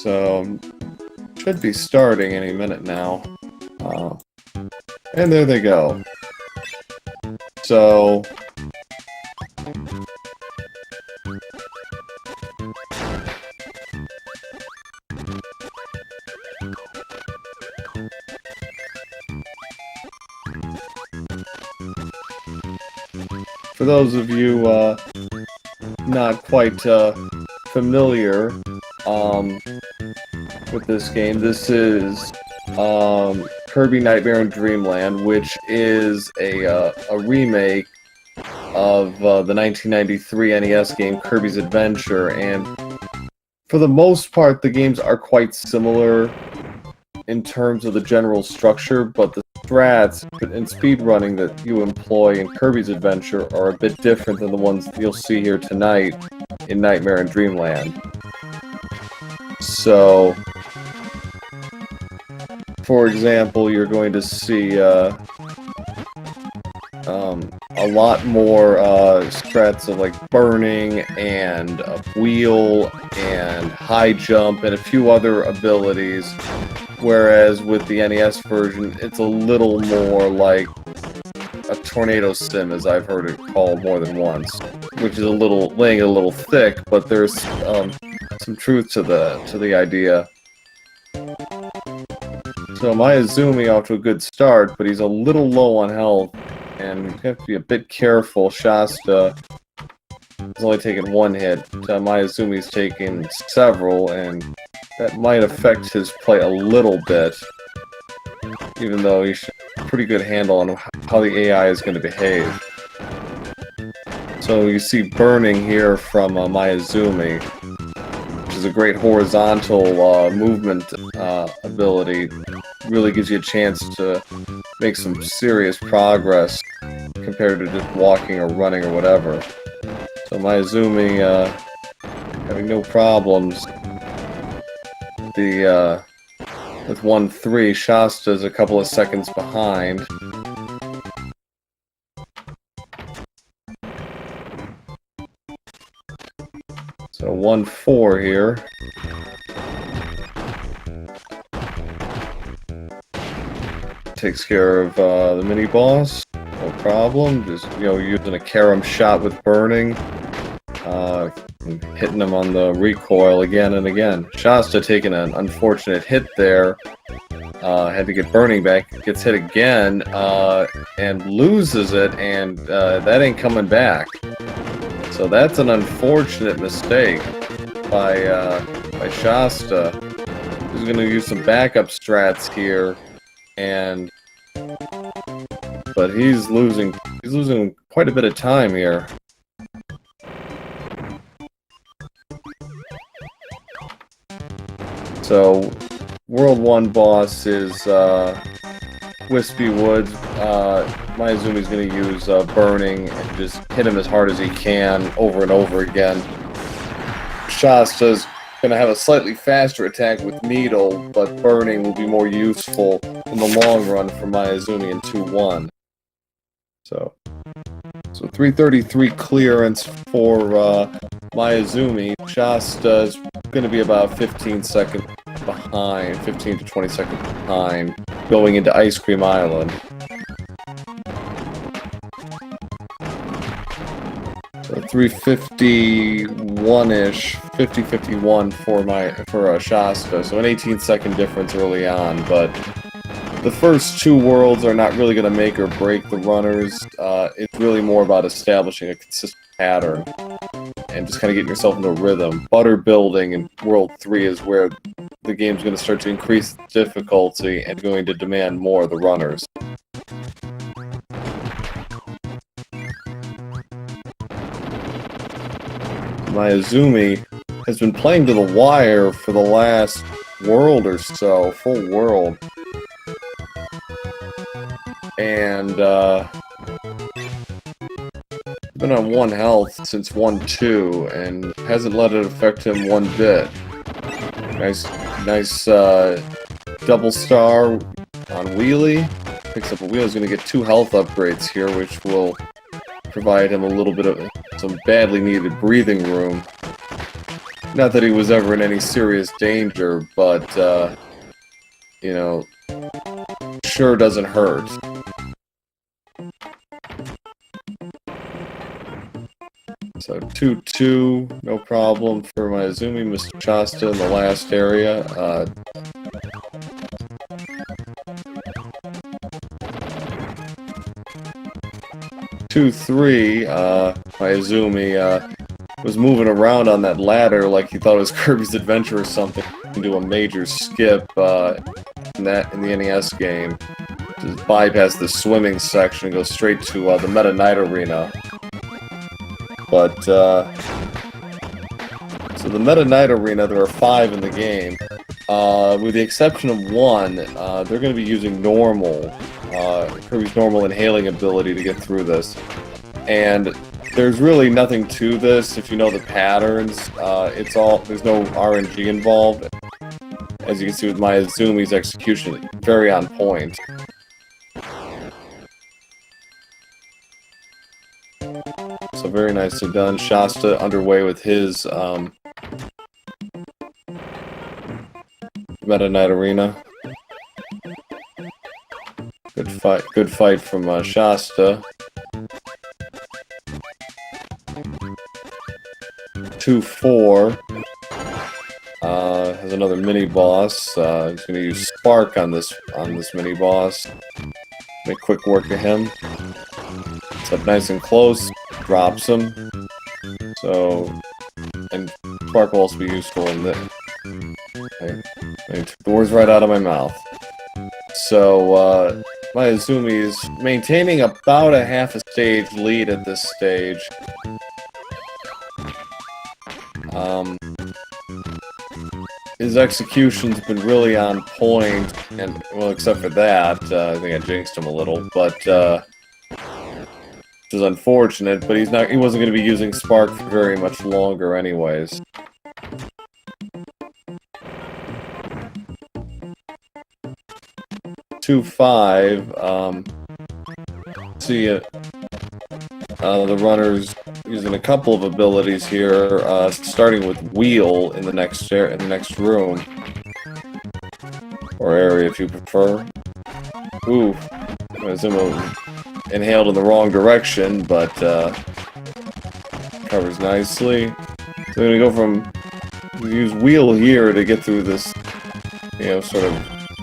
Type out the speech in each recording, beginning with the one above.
So, should be starting any minute now. And there they go. So, for those of you not quite familiar with this game, this is Kirby Nightmare in Dreamland, which is a remake of the 1993 NES game Kirby's Adventure, and for the most part the games are quite similar in terms of the general structure, but the strats and speedrunning that you employ in Kirby's Adventure are a bit different than the ones you'll see here tonight in Nightmare in Dreamland. So, for example, you're going to see a lot more strats of like burning and a wheel and high jump and a few other abilities, whereas with the NES version it's a little more like a tornado sim, as I've heard it called more than once, which is laying it a little thick, but there's some truth to the idea. So Mayazumi off to a good start, but he's a little low on health, and you have to be a bit careful. Shasta has only taken one hit. Mayazumi's taken several, and that might affect his play a little bit, even though he should have a pretty good handle on how the AI is going to behave. So you see burning here from Mayazumi, which is a great horizontal movement ability. Really gives you a chance to make some serious progress compared to just walking or running or whatever. So Mayazumi having no problems. With 1-3, Shasta's a couple of seconds behind. So 1-4 here. Takes care of the mini boss, no problem. Just using a carom shot with burning, hitting him on the recoil again and again. Shasta taking an unfortunate hit there. Had to get burning back. Gets hit again and loses it, and that ain't coming back. So that's an unfortunate mistake by Shasta. He's going to use some backup strats here. But he's losing quite a bit of time here. So World 1 boss is Wispy Woods. Mayazumi's going to use burning and just hit him as hard as he can over and over again. Shasta's going to have a slightly faster attack with Needle, but burning will be more useful in the long run for Mayazumi in 2-1. So 333 clearance for Mayazumi. Shasta's going to be about 15 seconds behind, 15 to 20 seconds behind, going into Ice Cream Island. So 351-ish, 50-51 for Shasta. So an 18-second difference early on, but the first two worlds are not really going to make or break the runners. It's really more about establishing a consistent pattern and just kind of getting yourself into a rhythm. Butter building in World 3 is where the game's going to start to increase difficulty and going to demand more of the runners. Mayazumi has been playing to the wire for the last world or so, full world. And been on 1 health since 1-2 and hasn't let it affect him one bit. Nice double star on wheelie. Picks up a wheel. He's going to get 2 health upgrades here, which will provide him a little bit of some badly needed breathing room. Not that he was ever in any serious danger, but, you know, sure doesn't hurt. So 2-2, no problem for Mayazumi. Mr. Shasta in the last area. 2-3, Mayazumi was moving around on that ladder like he thought it was Kirby's Adventure or something. Do a major skip in the NES game. Just bypass the swimming section and go straight to the Meta Knight Arena. But, so the Meta Knight Arena, there are 5 in the game. With the exception of one, they're going to be using normal, Kirby's normal inhaling ability to get through this. And there's really nothing to this if you know the patterns. There's no RNG involved. As you can see with Mayazumi's execution, very on point. So very nicely done. Shasta underway with his Meta Knight Arena. Good fight from Shasta. 2-4. Has another mini boss. He's going to use Spark on this mini boss. Make quick work of him. It's up nice and close. Drops him. So, and Spark will also be useful in this. Okay. I took the words right out of my mouth. So, Mayazumi is maintaining about a half a stage lead at this stage. His execution's been really on point, and, well, except for that, I think I jinxed him a little, but, which is unfortunate, but he wasn't going to be using Spark for very much longer anyways. See the runners using a couple of abilities here, starting with Wheel in the next room or area if you prefer. Ooh, Mayazumi inhaled in the wrong direction, but covers nicely. So we're gonna go from use Wheel here to get through this, sort of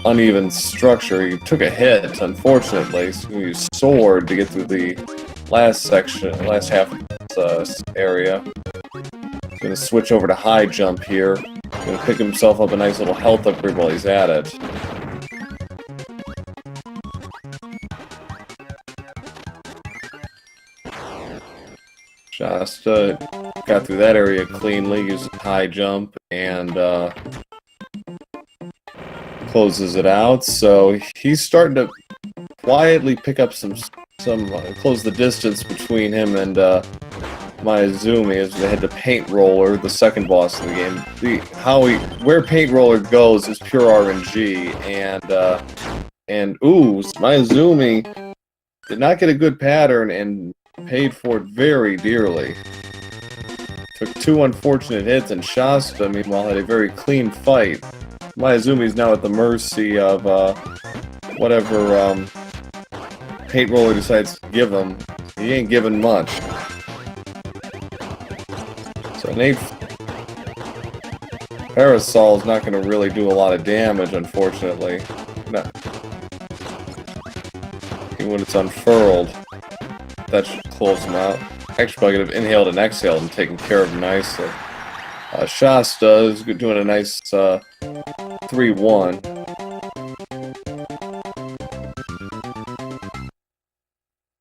uneven structure. He took a hit, unfortunately, so we use Sword to get through the last half of this area. He's going to switch over to High Jump here. Going to pick himself up a nice little health upgrade while he's at it. Shasta got through that area cleanly, used High Jump, and closes it out. So he's starting to quietly pick up close the distance between him and Mayazumi as they head to Paint Roller, the second boss of the game. Where Paint Roller goes is pure RNG, and Mayazumi did not get a good pattern and paid for it very dearly. Took 2 unfortunate hits, and Shasta, meanwhile, had a very clean fight. Mayazumi's now at the mercy of whatever Paint Roller decides to give him. He ain't giving much. So Nate Parasol is not going to really do a lot of damage, unfortunately. No. Even when it's unfurled. That should close him out. Actually, I could have inhaled and exhaled and taken care of him nicely. Shasta is doing a nice 3-1.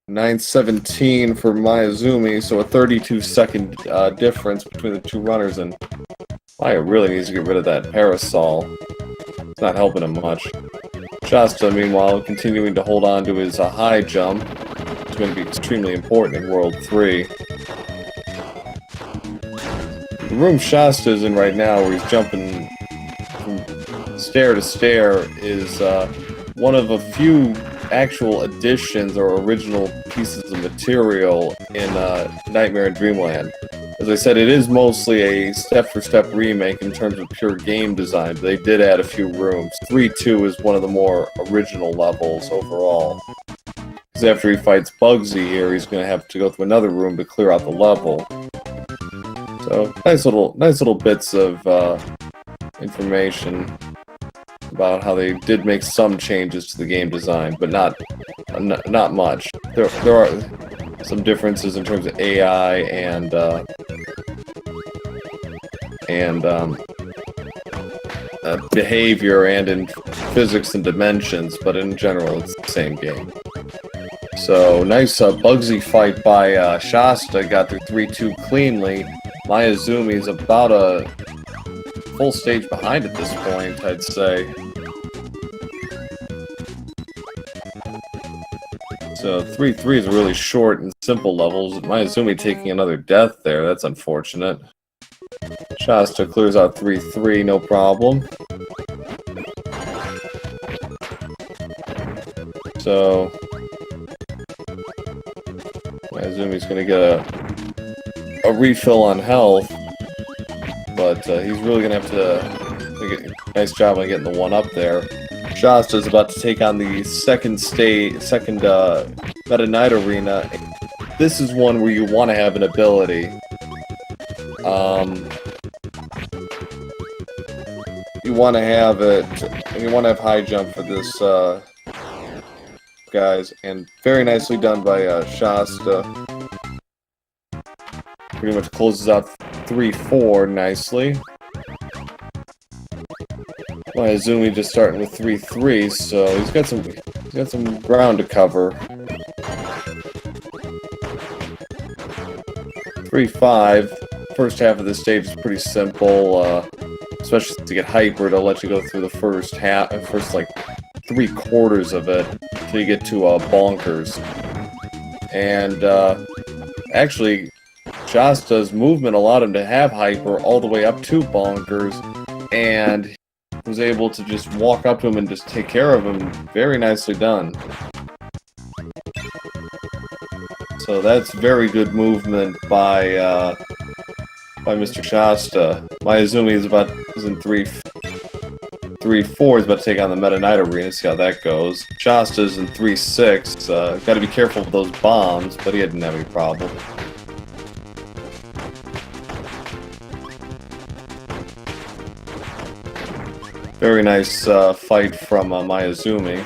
$9.17 for Mayazumi, so a 32-second difference between the two runners, and Maya really needs to get rid of that Parasol. It's not helping him much. Shasta, meanwhile, continuing to hold on to his High Jump. It's going to be extremely important in World 3. The room Shasta is in right now, where he's jumping from stair to stair, is one of a few actual additions or original pieces of material in Nightmare in Dreamland. as I said, it is mostly a step-for-step remake in terms of pure game design. But they did add a few rooms. 3-2 is one of the more original levels overall. Because after he fights Bugsy here, he's going to have to go through another room to clear out the level. So nice little bits of information about how they did make some changes to the game design, but not much. There are some differences in terms of AI and behavior and in physics and dimensions, but in general it's the same game. So nice Bugsy fight by Shasta, got through 3-2 cleanly. Mayazumi is about a full stage behind at this point, I'd say. So 3-3 is really short and simple levels. Mayazumi taking another death there, that's unfortunate. Shasta clears out 3-3, no problem. So Mayazumi's gonna get a refill on health, but he's really gonna have to nice job on getting the one up there. Shasta's about to take on the second Meta Knight Arena. This is one where you want to have an ability. You want to have it, and you want to have high jump for this, guys, and very nicely done by Shasta. Pretty much closes out 3-4 nicely. Mayazumi just starting with 3-3, so he's got some ground to cover. 3-5. First half of this stage is pretty simple, especially to get hyper. It'll let you go through the first like 3/4 of it until you get to bonkers. And actually, Shasta's movement allowed him to have hyper all the way up to bonkers, and was able to just walk up to him and just take care of him. Very nicely done. So that's very good movement by Mr. Shasta. Mayazumi is in 3-4. He's about to take on the Meta Knight Arena. See how that goes. Shasta's in 3-6. Got to be careful with those bombs, but he didn't have any problem. Very nice fight from Mayazumi.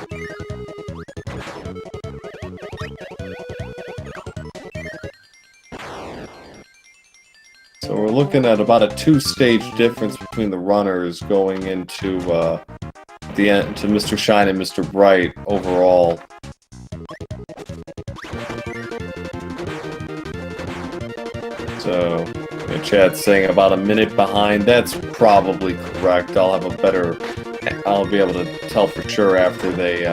So we're looking at about a 2-stage difference between the runners going into the end, to Mr. Shine and Mr. Bright overall. So chat's saying about a minute behind. That's probably correct. I'll be able to tell for sure after they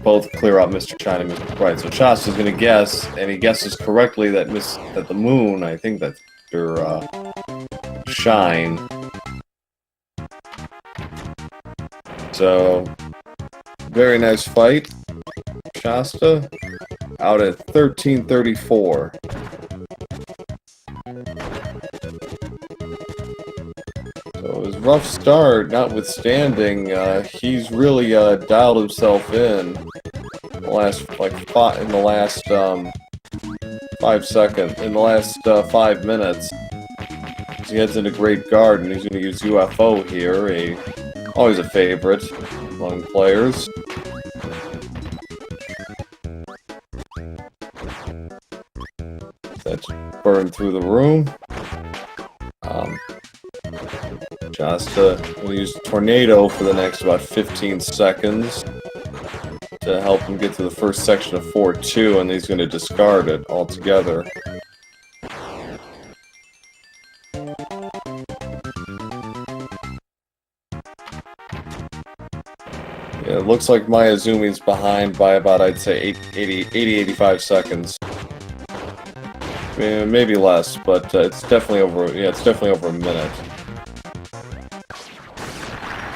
both clear out Mr. Shine and Mr. Bright. So Shasta's gonna guess, and he guesses correctly that the moon, I think that's Mr. Shine. So very nice fight. Shasta out at 13:34. So his rough start notwithstanding, he's really dialed himself in the last 5 minutes. He heads into Great Garden. He's going to use UFO here, always a favorite among players. That's burned through the room. Shasta will use Tornado for the next about 15 seconds to help him get to the first section of 4-2, and he's going to discard it altogether. Yeah, it looks like Mayazumi's behind by about, I'd say, 80-85 seconds. Maybe less, but it's definitely over. Yeah, it's definitely over a minute.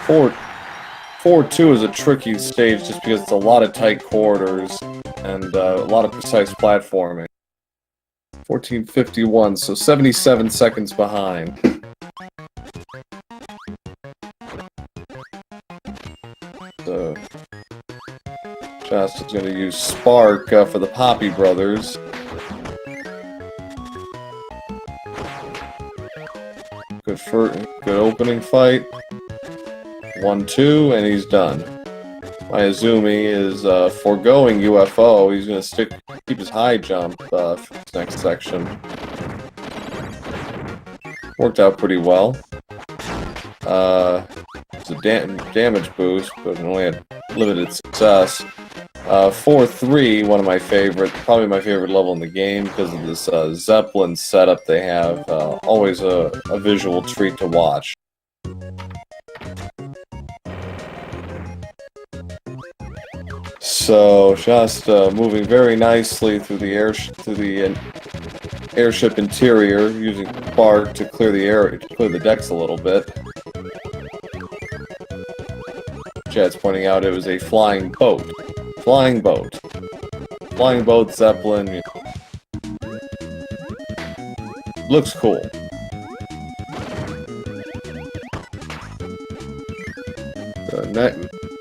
4-2 is a tricky stage just because it's a lot of tight corridors and a lot of precise platforming. 14:51, so 77 seconds behind. So Shasta's going to use Spark for the Poppy Brothers. Good opening fight. 1-2, and he's done. Mayazumi is foregoing UFO. He's going to keep his high jump for this next section. Worked out pretty well. It's a damage boost, but it only had limited success. 4-3, one of my probably my favorite level in the game because of this Zeppelin setup they have. Always a visual treat to watch. So Shasta moving very nicely through the airship interior, using Spark to clear the decks a little bit. Jet's pointing out it was a flying boat. Flying boat, Zeppelin. Looks cool.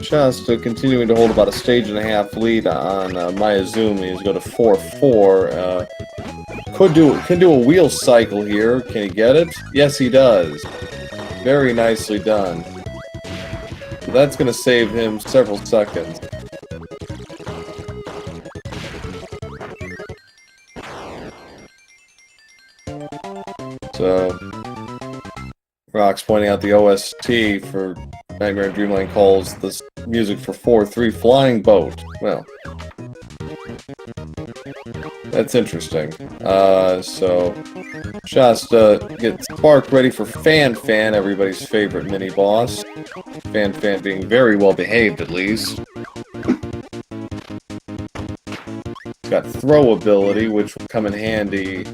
Shasta continuing to hold about a stage and a half lead on Mayazumi. He's got a 4-4. Can do a wheel cycle here. Can he get it? Yes, he does. Very nicely done. So that's going to save him several seconds. So Rock's pointing out the OST for Nightmare in Dreamland calls this music for 4-3 Flying Boat. Well, that's interesting. So Shasta gets Spark ready for Fan, everybody's favorite mini-boss. Fan being very well behaved, at least. He's got throw ability, which will come in handy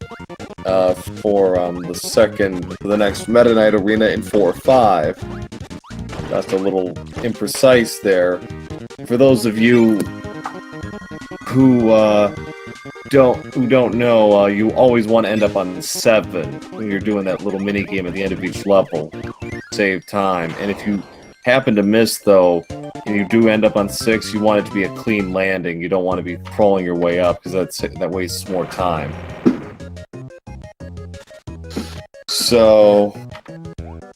for the next Meta Knight Arena in 4-5. Just a little imprecise there. For those of you who don't know, you always want to end up on 7 when you're doing that little mini game at the end of each level. Save time. And if you happen to miss, though, and you do end up on 6, you want it to be a clean landing. You don't want to be crawling your way up, because that wastes more time. So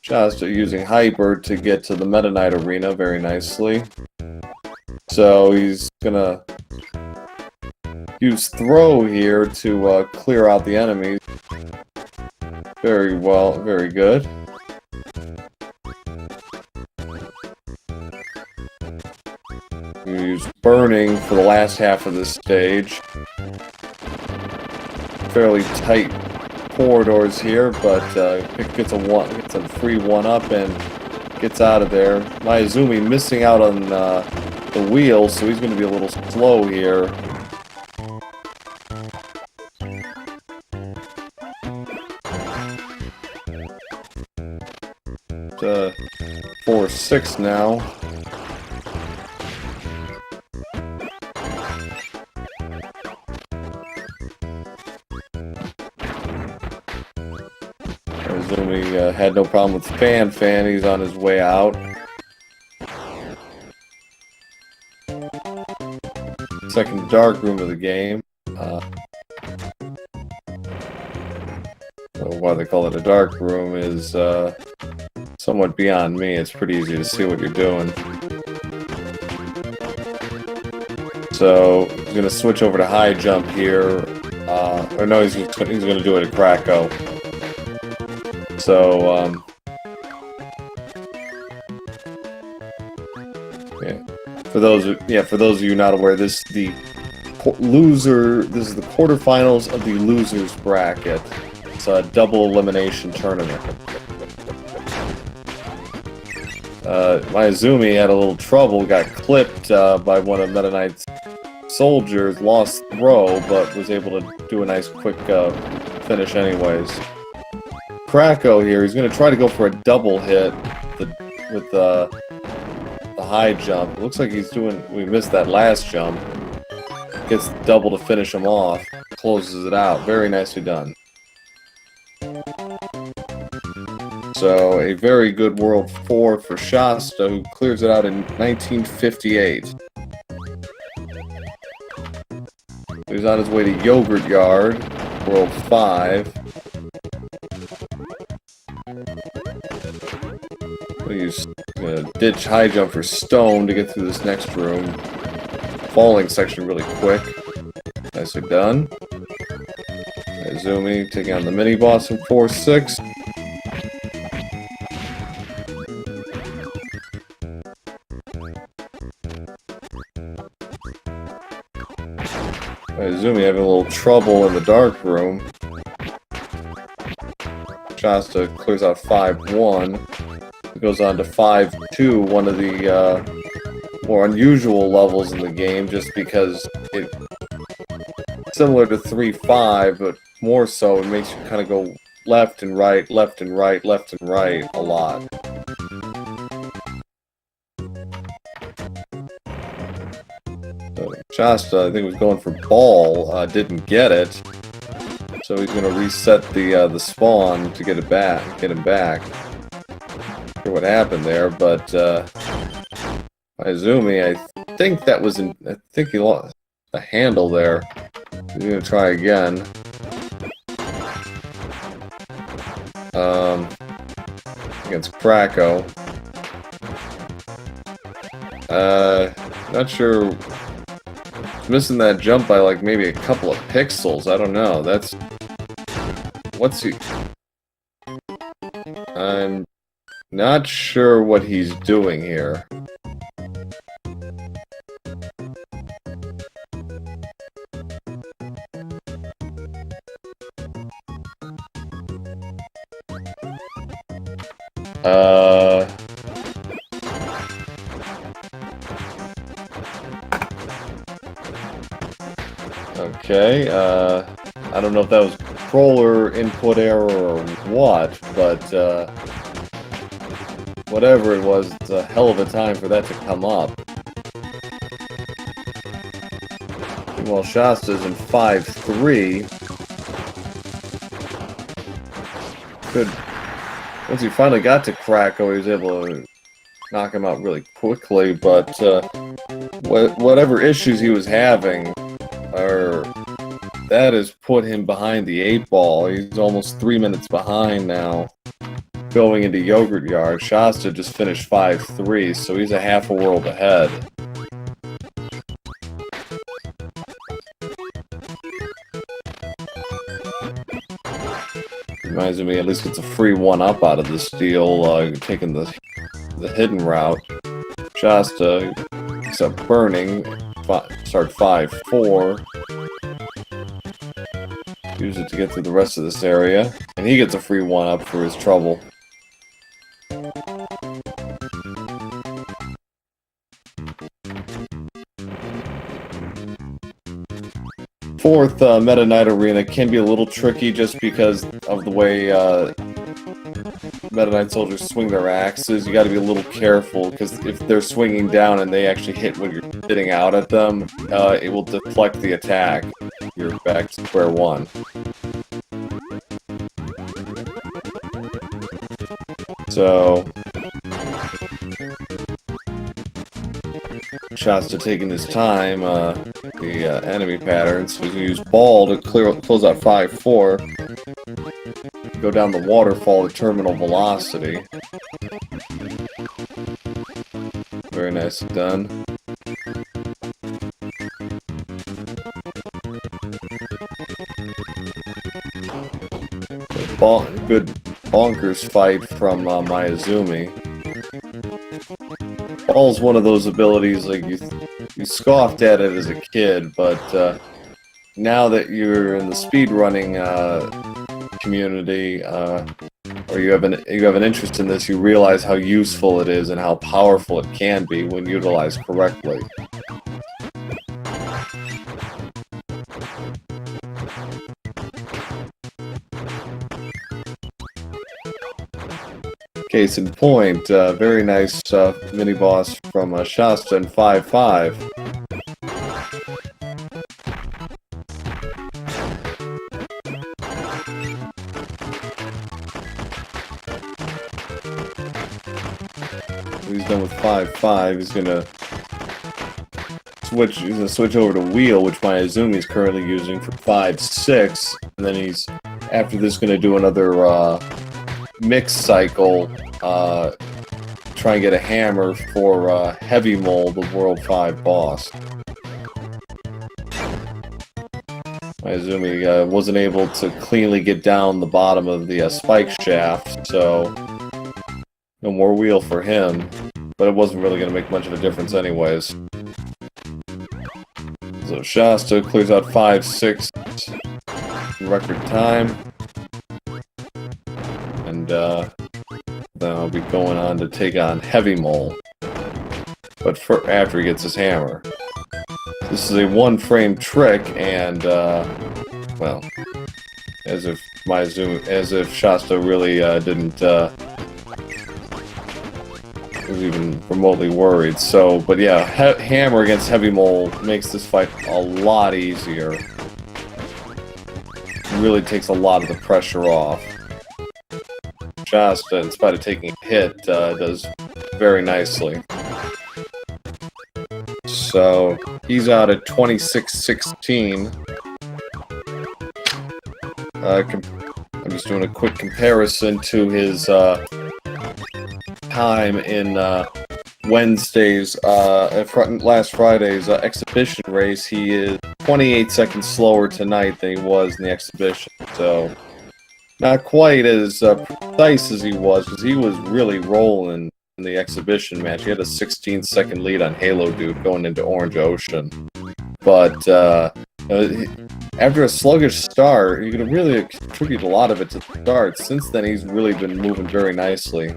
Shasta using Hyper to get to the Meta Knight Arena very nicely. So he's gonna use Throw here to clear out the enemies. Very well, very good. You use Burning for the last half of this stage. Fairly tight corridors here, but gets a free 1-up and gets out of there. Mayazumi missing out on the wheel, so he's going to be a little slow here. 4-6 now. Mayazumi had no problem with Fan. He's on his way out. Second dark room of the game. Why they call it a dark room is somewhat beyond me. It's pretty easy to see what you're doing. So he's going to switch over to high jump here. Or no, he's going to do it at Krakow. So yeah. For those of you not aware, this is the quarterfinals of the losers bracket. It's a double elimination tournament. Mayazumi had a little trouble, got clipped by one of Meta Knight's soldiers, lost throw, but was able to do a nice quick finish anyways. Krakow here, he's going to try to go for a double hit with the high jump. It looks like we missed that last jump. Gets double to finish him off. closes it out. Very nicely done. So, a very good World 4 for Shasta, who clears it out in 1958. He's on his way to Yogurt Yard, World 5. He's gonna ditch high jump for Stone to get through this next room. Falling section really quick. Nicely done. Mayazumi taking on the mini boss in 4-6. Mayazumi having a little trouble in the dark room. Shasta clears out 5-1. It goes on to 5-2, one of the more unusual levels in the game, just because it's similar to 3-5, but more so, it makes you kind of go left and right, left and right, left and right a lot. So Shasta, I think, was going for ball, didn't get it, so he's going to reset the spawn to get it back, get him back. Not sure what happened there, but Mayazumi, I think that was I think he lost a handle there. He's gonna try again. Against Kracko. Not sure. He's missing that jump by like maybe a couple of pixels. I don't know. That's what's he? I'm not sure what he's doing here. Okay, I don't know if that was controller input error or what, but, whatever it was, it's a hell of a time for that to come up. Meanwhile, Shasta's in 5-3. Good. Once he finally got to Kracko, he was able to knock him out really quickly, but whatever issues he was having, that has put him behind the 8-ball. He's almost 3 minutes behind now, going into Yogurt Yard. Shasta just finished 5-3, so he's a half a world ahead. Mayazumi at least gets a free 1-up out of this deal, taking the hidden route. Shasta, except burning, start 5-4. Use it to get through the rest of this area, and he gets a free 1-up for his trouble. Fourth, Meta Knight Arena can be a little tricky just because of the way Meta Knight soldiers swing their axes. You got to be a little careful, because if they're swinging down and they actually hit when you're hitting out at them, it will deflect the attack. You're back to square one. So Shasta taking his time, the enemy patterns. So he's going to use ball to close out 5-4. Go down the waterfall to terminal velocity. Very nicely done. Good bonkers fight from Mayazumi. Ball's one of those abilities, like, you scoffed at it as a kid, but now that you're in the speedrunning community, or you have an interest in this, you realize how useful it is and how powerful it can be when utilized correctly. Case in point, very nice mini-boss from Shasta in 5-5. he's done with 5-5, he's gonna switch over to wheel, which Mayazumi is currently using for 5-6, and then he's after this gonna do another mix cycle, try and get a hammer for Heavy Mole, the World 5 boss. Mayazumi wasn't able to cleanly get down the bottom of the spike shaft, so no more wheel for him, but it wasn't really going to make much of a difference anyways. So Shasta clears out 5-6 record time, and then I'll be going on to take on Heavy Mole, but after he gets his hammer. This is a one-frame trick, and well, as if Shasta really didn't was even remotely worried. So, but yeah, hammer against Heavy Mole makes this fight a lot easier. Really takes a lot of the pressure off. Shasta, in spite of taking a hit, does very nicely. So, he's out at 26-16. I'm just doing a quick comparison to his time in Wednesday's, last Friday's exhibition race. He is 28 seconds slower tonight than he was in the exhibition. So, not quite as precise as he was, because he was really rolling in the exhibition match. He had a 16-second lead on Halo Dude going into Orange Ocean. But after a sluggish start, you could really attribute a lot of it to the start. Since then, he's really been moving very nicely.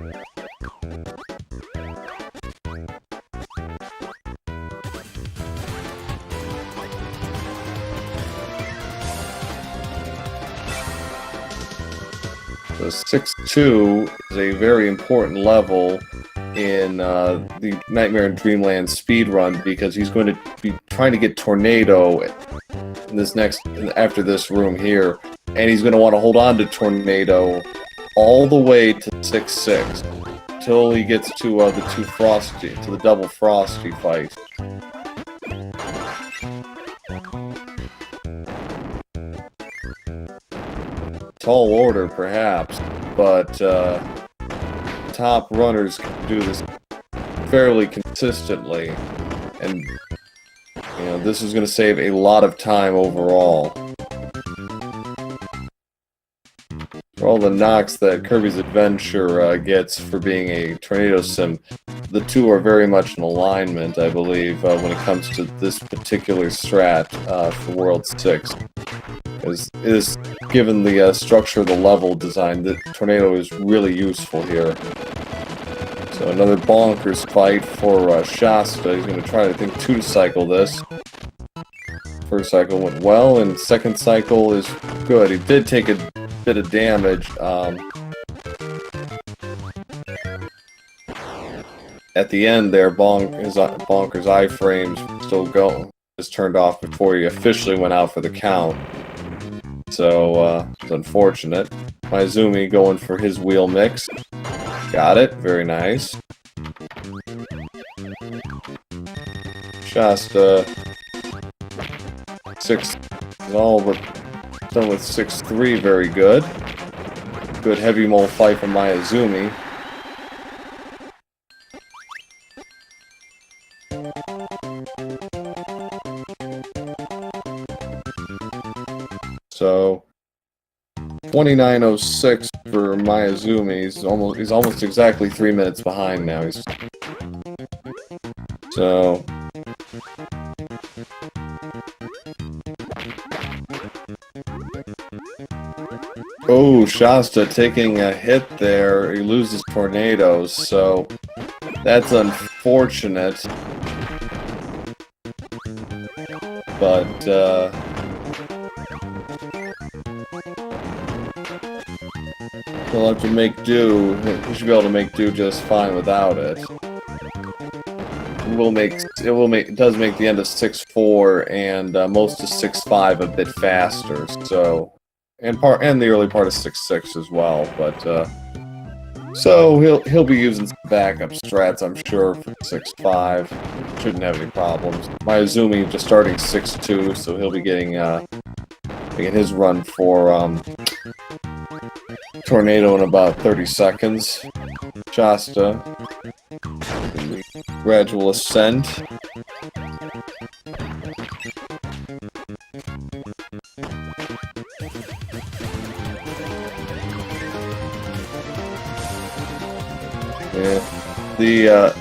So 6-2 is a very important level in the Nightmare in Dreamland speedrun, because he's going to be trying to get Tornado in this after this room here, and he's going to want to hold on to Tornado all the way to 6-6 until he gets to the double Frosty fight. Tall order, perhaps, but top runners can do this fairly consistently, and this is going to save a lot of time overall. For all the knocks that Kirby's Adventure gets for being a tornado sim, the two are very much in alignment, I believe, when it comes to this particular strat for World 6. Is given the structure of the level design, the Tornado is really useful here. So another bonkers fight for Shasta. He's going to try, I think, 2 to cycle this. First cycle went well, and second cycle is good. He did take a bit of damage. At the end there, his bonkers iframes still going. Just turned off before he officially went out for the count. So, it's unfortunate. Mayazumi going for his wheel mix. Got it. Very nice. Shasta 6 is all but done with 6-3. Very good. Good Heavy Mole fight from Mayazumi. So 29:06 for Mayazumi. He's almost exactly 3 minutes behind now. Oh, Shasta taking a hit there. He loses Tornadoes, so that's unfortunate. But he'll have to make do. He should be able to make do just fine without it. It does make the end of 6-4 and most of 6-5 a bit faster. So, and the early part of 6-6 as well. But So he'll be using some backup strats, I'm sure, for 6-5. Shouldn't have any problems. Mayazumi just starting 6-2, so he'll be getting his run for Tornado in about 30 seconds. Shasta, gradual ascent. Yeah,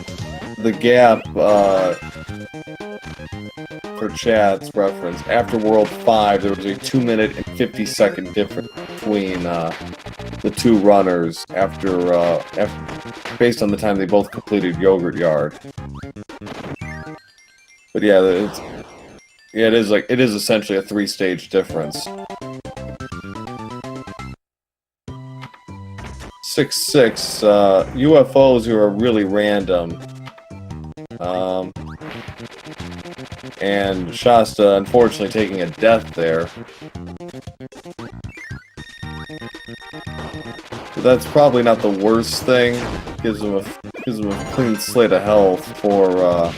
the gap for chat's reference, after World 5, there was a 2-minute and 50-second difference between the two runners after based on the time they both completed Yogurt Yard. But yeah, it is essentially a 3-stage difference. 6-6, UFOs who are really random. And Shasta, unfortunately, taking a death there. But that's probably not the worst thing. Gives him a clean slate of health for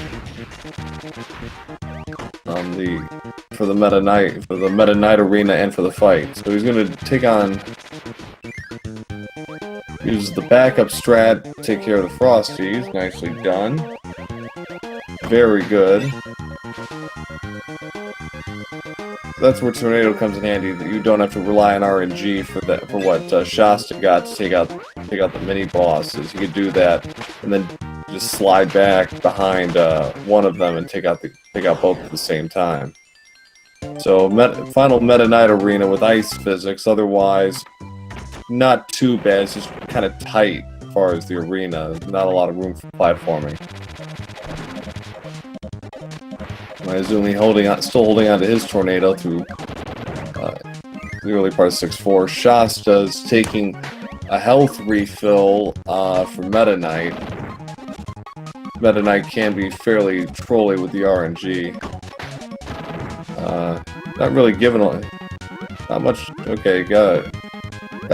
the Meta Knight arena and for the fight. So he's gonna take on. Use the backup strat to take care of the Frosties. Nicely done. Very good. That's where Tornado comes in handy. That you don't have to rely on RNG for what Shasta got to take out the mini bosses. You could do that and then just slide back behind one of them and take out both at the same time. So final Meta Knight arena with ice physics. Otherwise, not too bad. It's just kind of tight as far as the arena. Not a lot of room for platforming. Mayazumi still holding on to his Tornado through the early part of 6-4. Shasta's taking a health refill for Meta Knight. Meta Knight can be fairly trolly with the RNG. Not really giving not much. Okay, got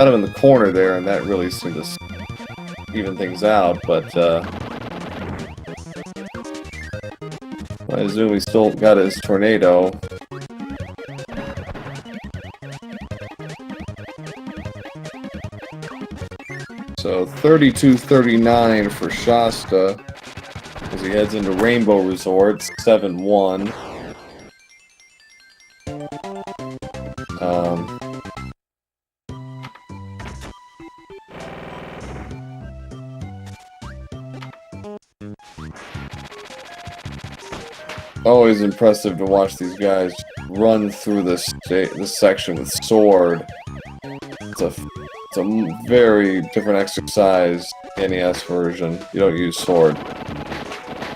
him in the corner there, and that really seemed to even things out, but Mayazumi still got his Tornado. So 32-39 for Shasta as he heads into Rainbow Resort, 7-1. Always impressive to watch these guys run through this section with sword. It's a very different exercise. NES version. You don't use sword.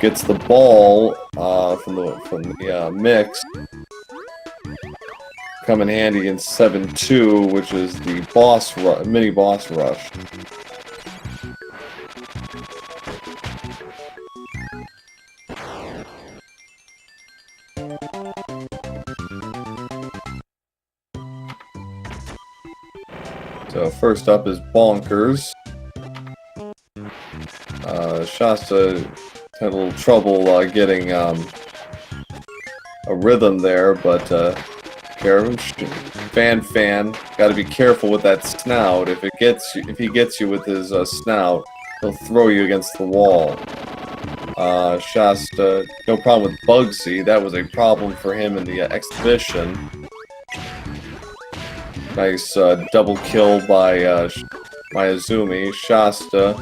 Gets the ball from the mix. Come in handy in 7-2, which is the mini boss rush. So first up is Bonkers. Shasta had a little trouble getting a rhythm there, but Fan, got to be careful with that snout. If he gets you with his snout, he'll throw you against the wall. Shasta, no problem with Bugsy. That was a problem for him in the exhibition. Nice double kill by Mayazumi. Shasta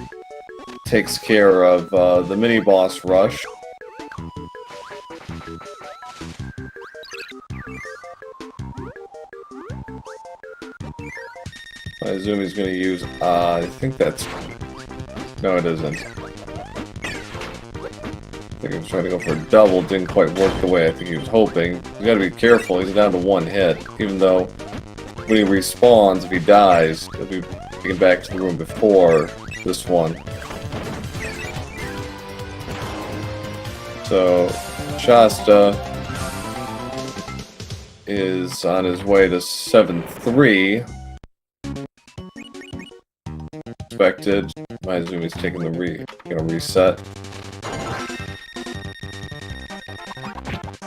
takes care of the mini boss rush. Mayazumi's going to use, I think that's, no it isn't. I think he was trying to go for a double, didn't quite work the way I think he was hoping. He's got to be careful, he's down to one hit, even though when he respawns, if he dies, he'll be taken back to the room before this one. So, Shasta is on his way to 7-3. expected. Mayazumi's taking the reset.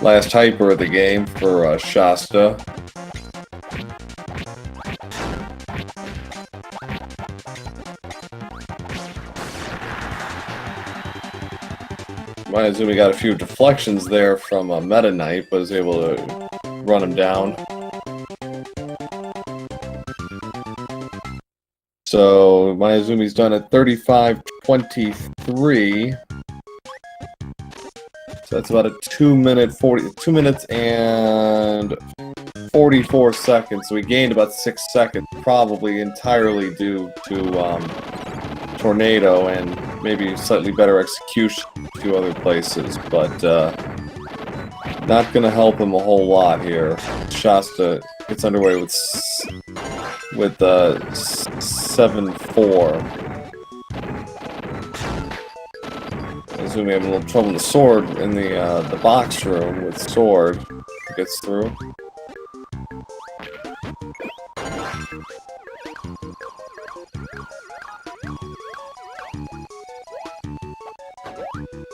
Last hyper of the game for Shasta. Mayazumi got a few deflections there from Meta Knight, but was able to run him down. So Mayazumi's done at 35:23. So that's about a 2 minutes and 44 seconds. So he gained about 6 seconds, probably entirely due to Tornado and maybe slightly better execution in a few other places, but not going to help him a whole lot here. Shasta gets underway with 7-4. Mayazumi having a little trouble with the sword in the box room with sword. Gets through.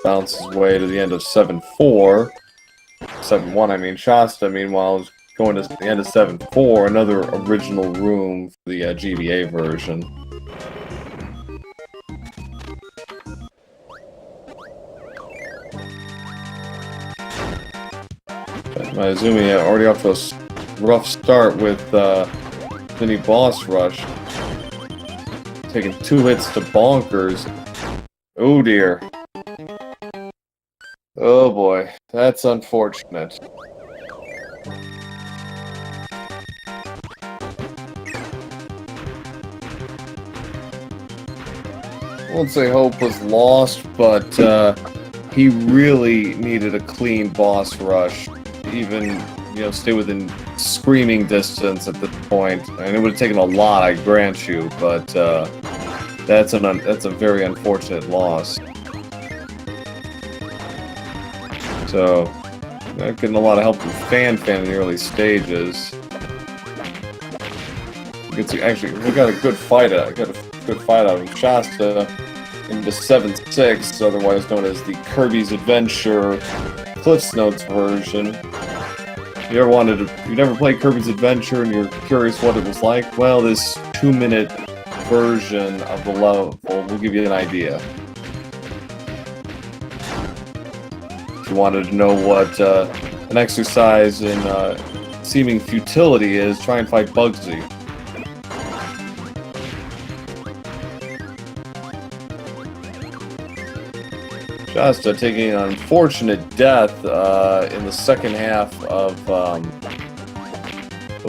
Bounces way to the end of 7-4. 7-1, I mean. Shasta, meanwhile, is going to the end of 7-4, another original room for the GBA version. But Mayazumi already off to a rough start with mini boss rush. Taking 2 hits to bonkers. Oh dear. Oh boy, that's unfortunate. I won't say hope was lost, but he really needed a clean boss rush. Even, stay within screaming distance at this point. And it would have taken a lot, I grant you, but that's a very unfortunate loss. So, not getting a lot of help from Fan in the early stages. Actually, we got a good fight out. Out of Shasta into 7-6, otherwise known as the Kirby's Adventure Cliff's Notes version. If you never played Kirby's Adventure and you're curious what it was like, well, this 2-minute version of the level will give you an idea. If you wanted to know what an exercise in seeming futility is, try and fight Bugsy. Shasta taking an unfortunate death in the second half of the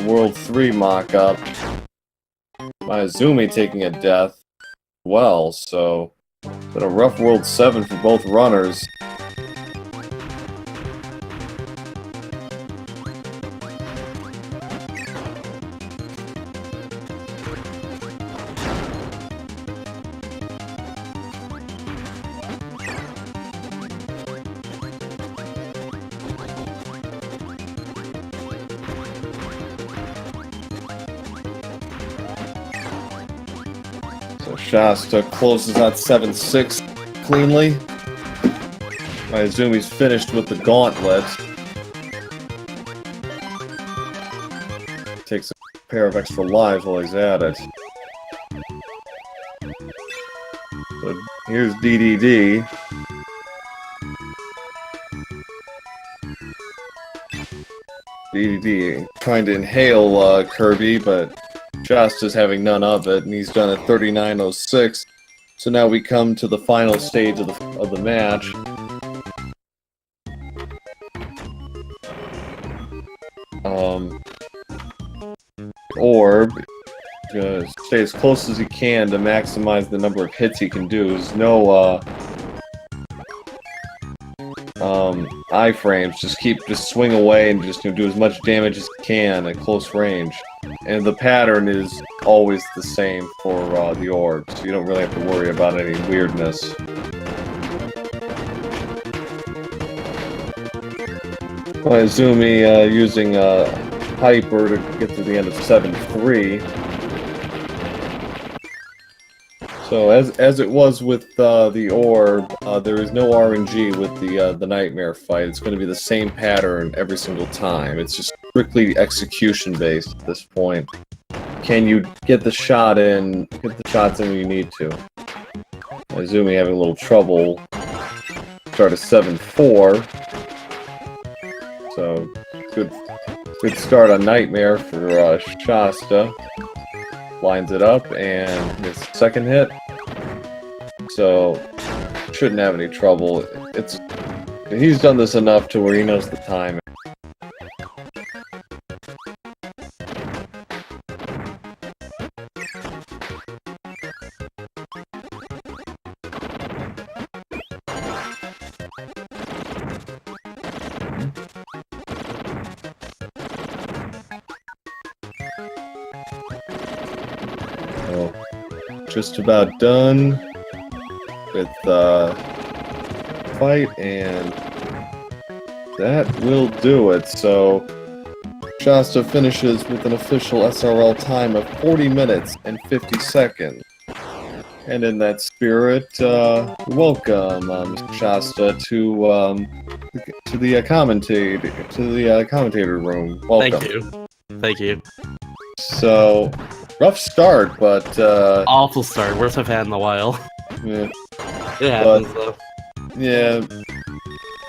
World 3 mock-up. Mayazumi taking a death as well, so it's been a rough World 7 for both runners. So Shasta closes out 7-6 cleanly. Mayazumi's finished with the gauntlet. Takes a pair of extra lives while he's at it. So here's DDD. DDD trying to inhale Kirby, but Shasta's having none of it, and he's done at 39:06. So now we come to the final stage of the match. Orb stay as close as he can to maximize the number of hits he can do. There's no iframes. Just swing away and just do as much damage as you can at close range. And the pattern is always the same for the orb, so you don't really have to worry about any weirdness. Mayazumi using Hyper to get to the end of 7-3. So as it was with the orb, there is no RNG with the nightmare fight. It's going to be the same pattern every single time. It's just strictly execution based at this point. Can you get the shots in when you need to? Mayazumi having a little trouble. Start at 7-4. So good start on Nightmare for Shasta. Lines it up and his second hit. So shouldn't have any trouble. He's done this enough to where he knows the time. Just about done with the fight, and that will do it. So Shasta finishes with an official SRL time of 40 minutes and 50 seconds. And in that spirit, welcome, Mr. Shasta, to the commentator room. Welcome. Thank you. So, rough start, but awful start. Worst I've had in a while. Yeah. It happens though. Yeah.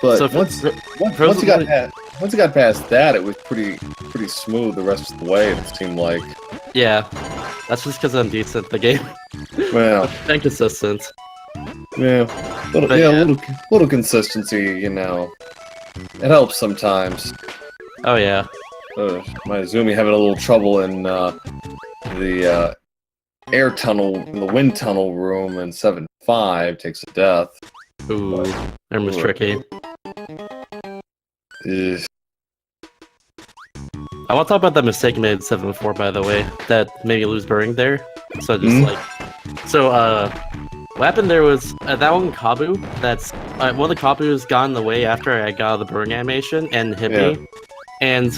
But So once it got past that, it was pretty smooth the rest of the way. It seemed like. Yeah, that's just because I'm decent at the game. Well. And consistent. Yeah. Little consistency, you know. It helps sometimes. Oh yeah. Mayazumi having a little trouble in the air tunnel, in the wind tunnel room, and 7-5 takes a death. Ooh, that was tricky. Ugh. I want to talk about that mistake I made in 7-4, by the way, that made me lose Burning there. So just what happened there was that one Kabu. That's one of the Kabus got in the way after I got out of the burn animation and hit me. And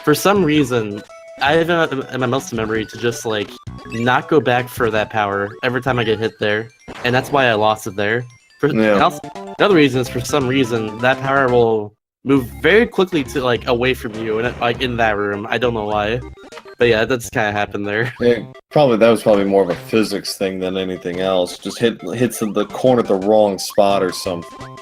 for some reason, I have in my muscle memory to just like not go back for that power every time I get hit there, and that's why I lost it there. Another reason is for some reason that power will move very quickly to like away from you and like in that room. I don't know why, but yeah, that's kind of happened there. Yeah, that was probably more of a physics thing than anything else. Just hits in the corner at the wrong spot or something.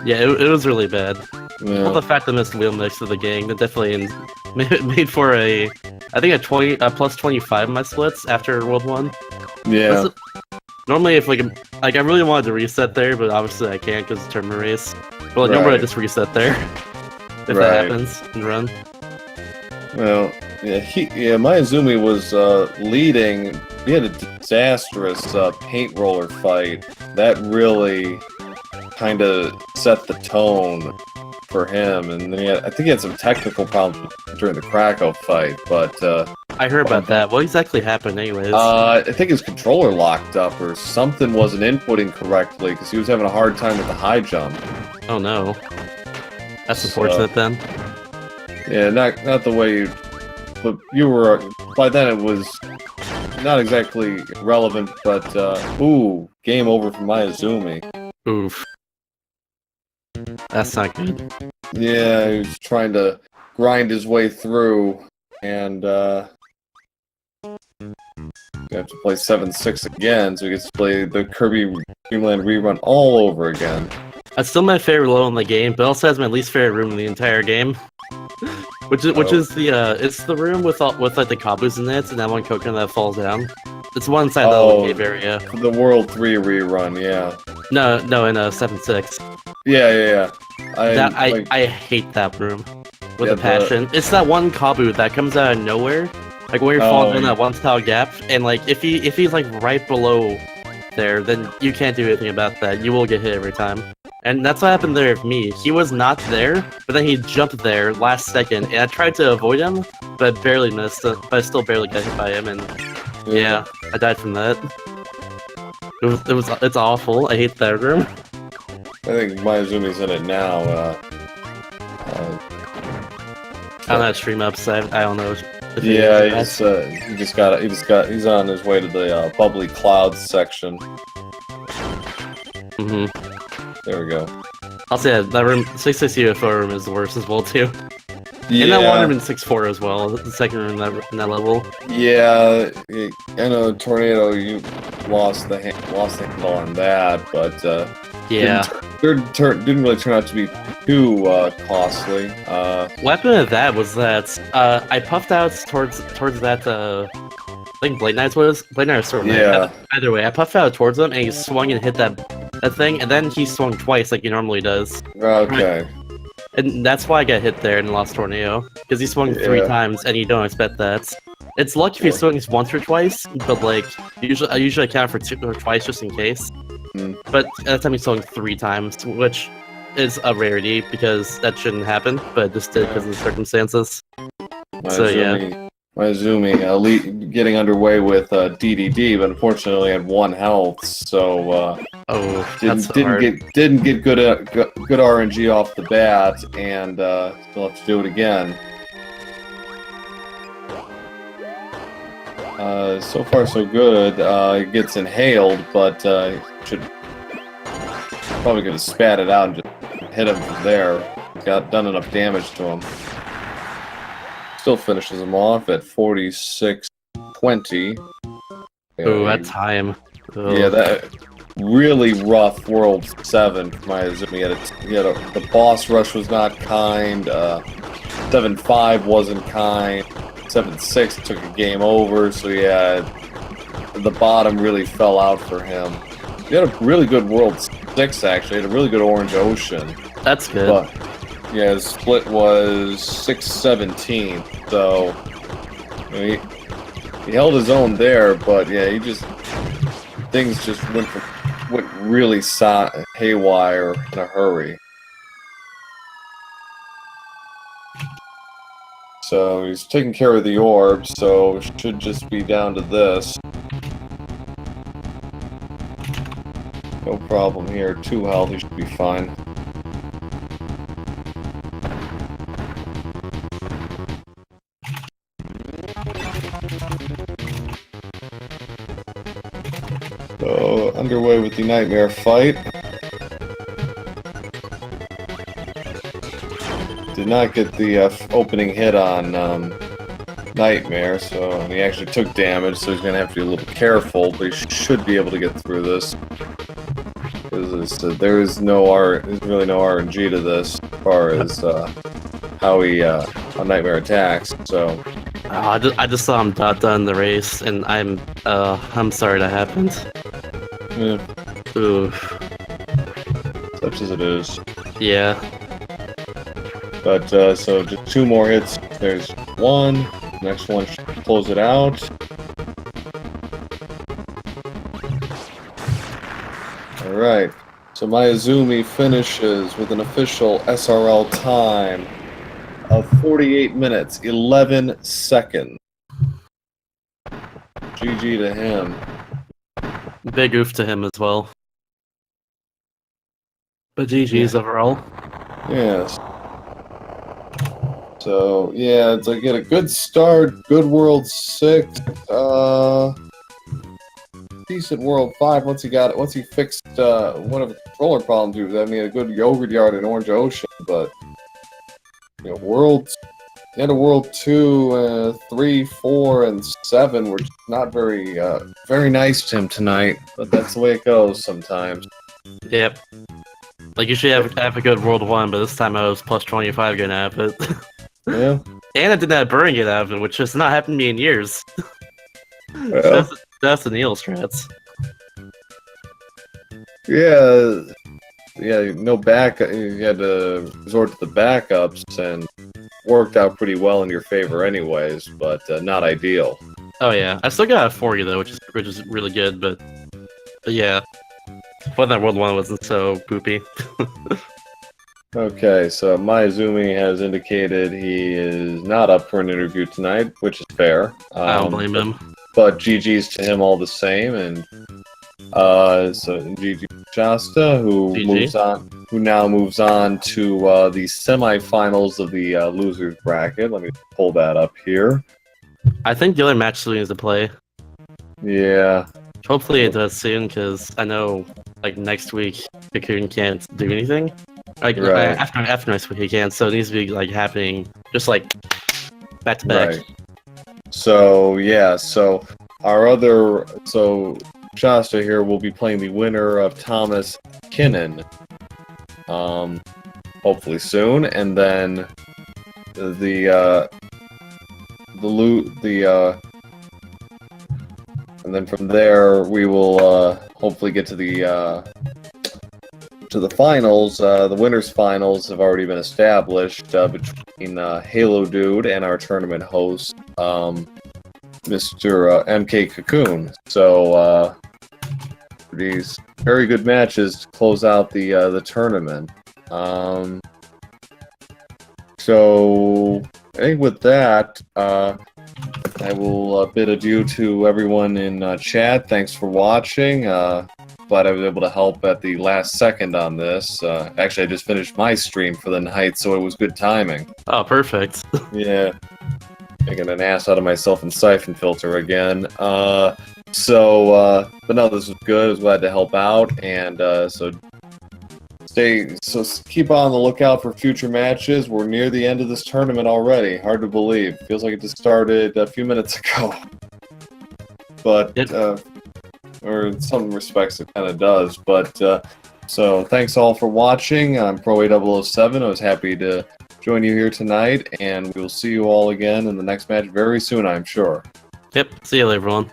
Yeah, it was really bad. Yeah. Well, the fact I missed wheel mix of the gang, that definitely made for I think a plus 25 in my splits after World 1. Yeah. Normally, if I really wanted to reset there, but obviously I can't because it's tournament race. But normally I just reset there if that happens and run. Well, yeah, Mayazumi was leading. He had a disastrous paint roller fight that really kind of set the tone for him, and then I think he had some technical problems during the Krakow fight, but I heard about that. What exactly happened anyways? I think his controller locked up or something wasn't inputting correctly because he was having a hard time with the high jump. Oh no. That's unfortunate then. Yeah, not the way but you were, by then it was not exactly relevant, but ooh, game over for Mayazumi. Oof. That's not good. Yeah, he was trying to grind his way through, and you have to play 7-6 again, so he gets to play the Kirby Dreamland rerun all over again. That's still my favorite level in the game, but also has my least favorite room in the entire game. Which is the it's the room with like the Kabus in it, and that one coconut that falls down. It's one side of the little cave area. The World 3 rerun, yeah. No, in 7-6. Yeah. I hate that room with a passion. It's that one Kabu that comes out of nowhere, like when you're falling in that one tile gap, and like if he's like right below there, then you can't do anything about that. You will get hit every time. And that's what happened there with me. He was not there, but then he jumped there last second, and I tried to avoid him, but I barely missed it. But I still barely got hit by him, and yeah, I died from that. It's awful. I hate that room. I think Mayazumi's in it now. I don't know how to stream up, so I don't know If he Yeah, is that. he's on his way to the bubbly clouds section. There we go. I'll say that room 6-6 UFO room is the worst as well too. Yeah, And that one room in 6-4 as well. The second room in that level. yeah. I know Tornado, you lost the handle on that, but Yeah. didn't really turn out to be too costly. What happened with that was that I puffed out towards that I think Blade Knight was sort of Yeah. Either way, I puffed out towards him and he swung and hit that thing, and then he swung twice like he normally does. Okay. And that's why I got hit there and lost Tornado. Because he swung 3 times and you don't expect that. It's lucky if he swings once or twice, but like I usually count for 2 or twice just in case. But at the time he swung 3 times, which is a rarity because that shouldn't happen, but it just did because of the circumstances. So yeah. Mayazumi getting underway with DDD, but unfortunately had 1 health, so didn't get good RNG off the bat, and still have to do it again. So far so good. It gets inhaled, but should probably could have spat it out and just hit him from there. Got done enough damage to him. Still finishes him off at 46-20. Ooh, that time. Ugh. Yeah, that really rough World 7 for Mayazumi. The boss rush was not kind. 7-5 wasn't kind. 7-6 took a game over. So yeah, the bottom really fell out for him. He had a really good World 6 actually. He had a really good Orange Ocean. That's good. But, yeah, his split was 6-17, so he held his own there, but yeah, things just went really haywire in a hurry. So he's taking care of the orb, so it should just be down to this. No problem here. 2 health, he should be fine. So, underway with the Nightmare fight. Did not get the opening hit on Nightmare, so he actually took damage, so he's going to have to be a little careful, but he should be able to get through this. There's really no RNG to this, as far as how Nightmare attacks, so... I just saw him done the race, and I'm sorry that happened. Yeah. Oof. Such as it is. Yeah. But, so just 2 more hits. There's 1. Next one should close it out. Alright. So Mayazumi finishes with an official SRL time of 48 minutes, 11 seconds. GG to him. Big oof to him as well. But GG's overall. Yes. So, yeah, it's like, get a good start, good World 6, decent World 5 once he fixed one of the controller problems he was having. He had a good Yogurt Yard in Orange Ocean, but, you know, World 2, 3, 4, and 7 were just not very nice to him tonight, but that's the way it goes sometimes. Yep. Like, usually have a good World 1, but this time I was plus 25 getting out of it. Yeah. And I didn't have Burn get out of it, which has not happened to me in years. Well, that's the Neil strats. Yeah, no backup. You had to resort to the backups, and worked out pretty well in your favor, anyways. But not ideal. Oh yeah, I still got a 40 though, which is really good. But yeah, but that World 1 wasn't so poopy. Okay, so Mayazumi has indicated he is not up for an interview tonight, which is fair. I don't blame him. But GG's to him all the same, and so GG Shasta, who now moves on to the semifinals of the losers bracket. Let me pull that up here. I think the other match still needs to play. Yeah. Hopefully it does soon, because I know like next week Cocoon can't do anything. Like Right. after next week he can, so it needs to be like happening just like back to back. Right. So yeah, so Shasta here will be playing the winner of Thomas Kinnan, hopefully soon, and then and then from there we will hopefully get to the finals. The winners' finals have already been established between Halo Dude and our tournament host, Mr. MK Cocoon. So these very good matches to close out the tournament. So I think with that, I will bid adieu to everyone in chat. Thanks for watching. Glad I was able to help at the last second on this. Actually, I just finished my stream for the night, so it was good timing. Oh, perfect. Yeah. Making an ass out of myself in Siphon Filter again. But no, this was good. I was glad to help out, and keep on the lookout for future matches. We're near the end of this tournament already. Hard to believe. Feels like it just started a few minutes ago. But or in some respects it kind of does. But so thanks all for watching. I'm Pro8007. I was happy to join you here tonight, and we will see you all again in the next match very soon, I'm sure. Yep. See you later, everyone.